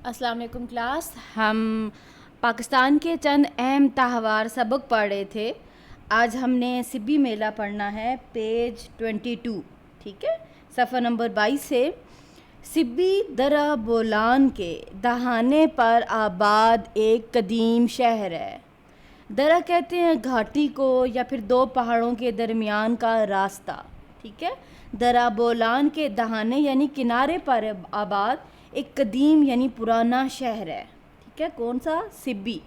السلام علیکم کلاس. ہم پاکستان کے چند اہم تہوار سبق پڑھ رہے تھے. آج ہم نے سبی میلہ پڑھنا ہے پیج 22. ٹھیک ہے, صفحہ نمبر 22 سے. سبی درہ بولان کے دہانے پر آباد ایک قدیم شہر ہے. درہ کہتے ہیں گھاٹی کو یا پھر دو پہاڑوں کے درمیان کا راستہ. ٹھیک ہے, درہ بولان کے دہانے یعنی کنارے پر آباد ایک قدیم یعنی پرانا شہر ہے. ٹھیک ہے, کون سا؟ سبی.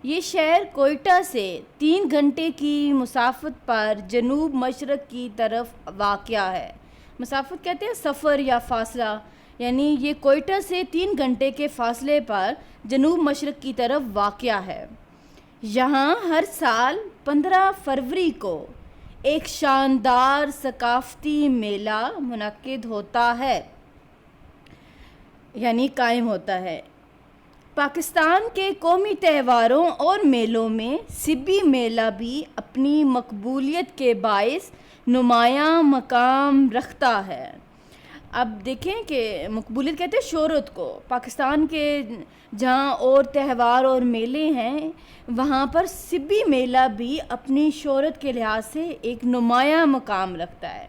یہ شہر کوئٹہ سے 3 گھنٹے کی مسافت پر جنوب مشرق کی طرف واقع ہے. مسافت کہتے ہیں سفر یا فاصلہ, یعنی یہ کوئٹہ سے 3 گھنٹے کے فاصلے پر جنوب مشرق کی طرف واقع ہے. یہاں ہر سال 15 فروری کو ایک شاندار ثقافتی میلہ منعقد ہوتا ہے, یعنی قائم ہوتا ہے. پاکستان کے قومی تہواروں اور میلوں میں سبی میلہ بھی اپنی مقبولیت کے باعث نمایاں مقام رکھتا ہے. اب دیکھیں کہ مقبولیت کہتے ہیں شہرت کو. پاکستان کے جہاں اور تہوار اور میلے ہیں وہاں پر سبی میلہ بھی اپنی شہرت کے لحاظ سے ایک نمایاں مقام رکھتا ہے.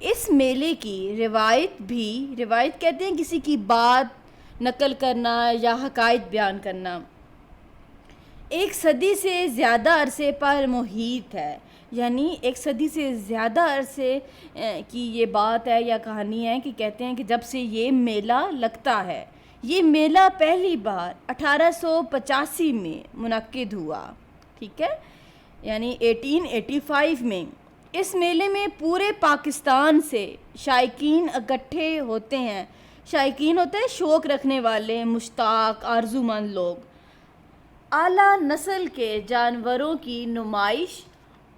اس میلے کی روایت کہتے ہیں کسی کی بات نقل کرنا یا حقائق بیان کرنا, 1 صدی سے زیادہ عرصے پر محیط ہے. یعنی 1 صدی سے زیادہ عرصے کی یہ بات ہے یا کہانی ہے کہ کہتے ہیں کہ جب سے یہ میلہ لگتا ہے. یہ میلہ پہلی بار 1885 میں منعقد ہوا. ٹھیک ہے, یعنی 1885 میں. اس میلے میں پورے پاکستان سے شائقین اکٹھے ہوتے ہیں. شائقین ہوتے ہیں شوق رکھنے والے, مشتاق, آرزومند لوگ. اعلیٰ نسل کے جانوروں کی نمائش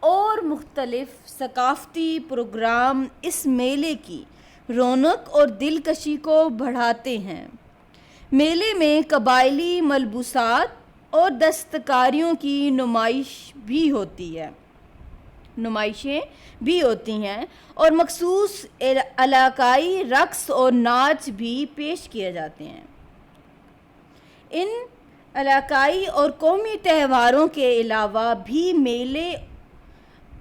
اور مختلف ثقافتی پروگرام اس میلے کی رونق اور دلکشی کو بڑھاتے ہیں. میلے میں قبائلی ملبوسات اور دستکاریوں کی نمائشیں بھی ہوتی ہیں اور مخصوص علاقائی رقص اور ناچ بھی پیش کیے جاتے ہیں. ان علاقائی اور قومی تہواروں کے علاوہ بھی میلے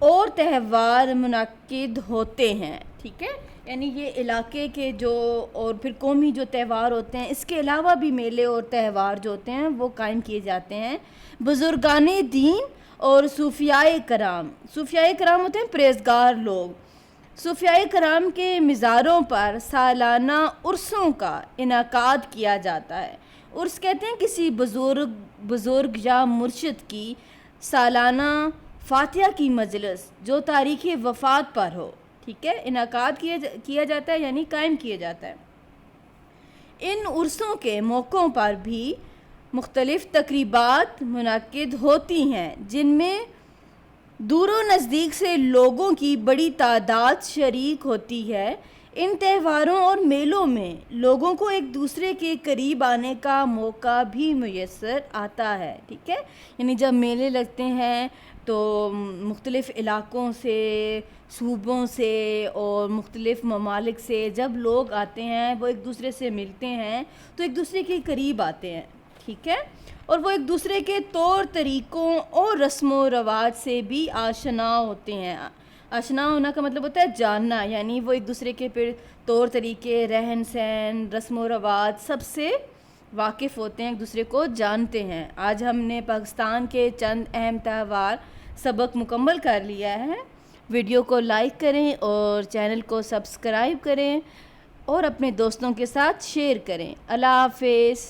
اور تہوار منعقد ہوتے ہیں. ٹھیک ہے, یعنی یہ علاقے کے جو اور پھر قومی جو تہوار ہوتے ہیں اس کے علاوہ بھی میلے اور تہوار جو ہوتے ہیں وہ قائم کیے جاتے ہیں. بزرگان دین اور صوفیاء کرام ہوتے ہیں پرہیزگار لوگ. صوفیاء کرام کے مزاروں پر سالانہ عرسوں کا انعقاد کیا جاتا ہے. عرس کہتے ہیں کسی بزرگ یا مرشد کی سالانہ فاتحہ کی مجلس جو تاریخ وفات پر ہو. ٹھیک ہے, انعقاد کیا جاتا ہے یعنی قائم کیا جاتا ہے. ان عرسوں کے موقعوں پر بھی مختلف تقریبات منعقد ہوتی ہیں جن میں دور و نزدیک سے لوگوں کی بڑی تعداد شریک ہوتی ہے. ان تہواروں اور میلوں میں لوگوں کو ایک دوسرے کے قریب آنے کا موقع بھی میسر آتا ہے. ٹھیک ہے, یعنی جب میلے لگتے ہیں تو مختلف علاقوں سے, صوبوں سے اور مختلف ممالک سے جب لوگ آتے ہیں وہ ایک دوسرے سے ملتے ہیں تو ایک دوسرے کے قریب آتے ہیں. ٹھیک ہے, اور وہ ایک دوسرے کے طور طریقوں اور رسم و رواج سے بھی آشنا ہوتے ہیں. آشنا ہونا کا مطلب ہوتا ہے جاننا, یعنی وہ ایک دوسرے کے پھر طور طریقے, رہن سہن, رسم و رواج سب سے واقف ہوتے ہیں, ایک دوسرے کو جانتے ہیں. آج ہم نے پاکستان کے چند اہم تہوار سبق مکمل کر لیا ہے. ویڈیو کو لائک کریں اور چینل کو سبسکرائب کریں اور اپنے دوستوں کے ساتھ شیئر کریں. اللہ حافظ.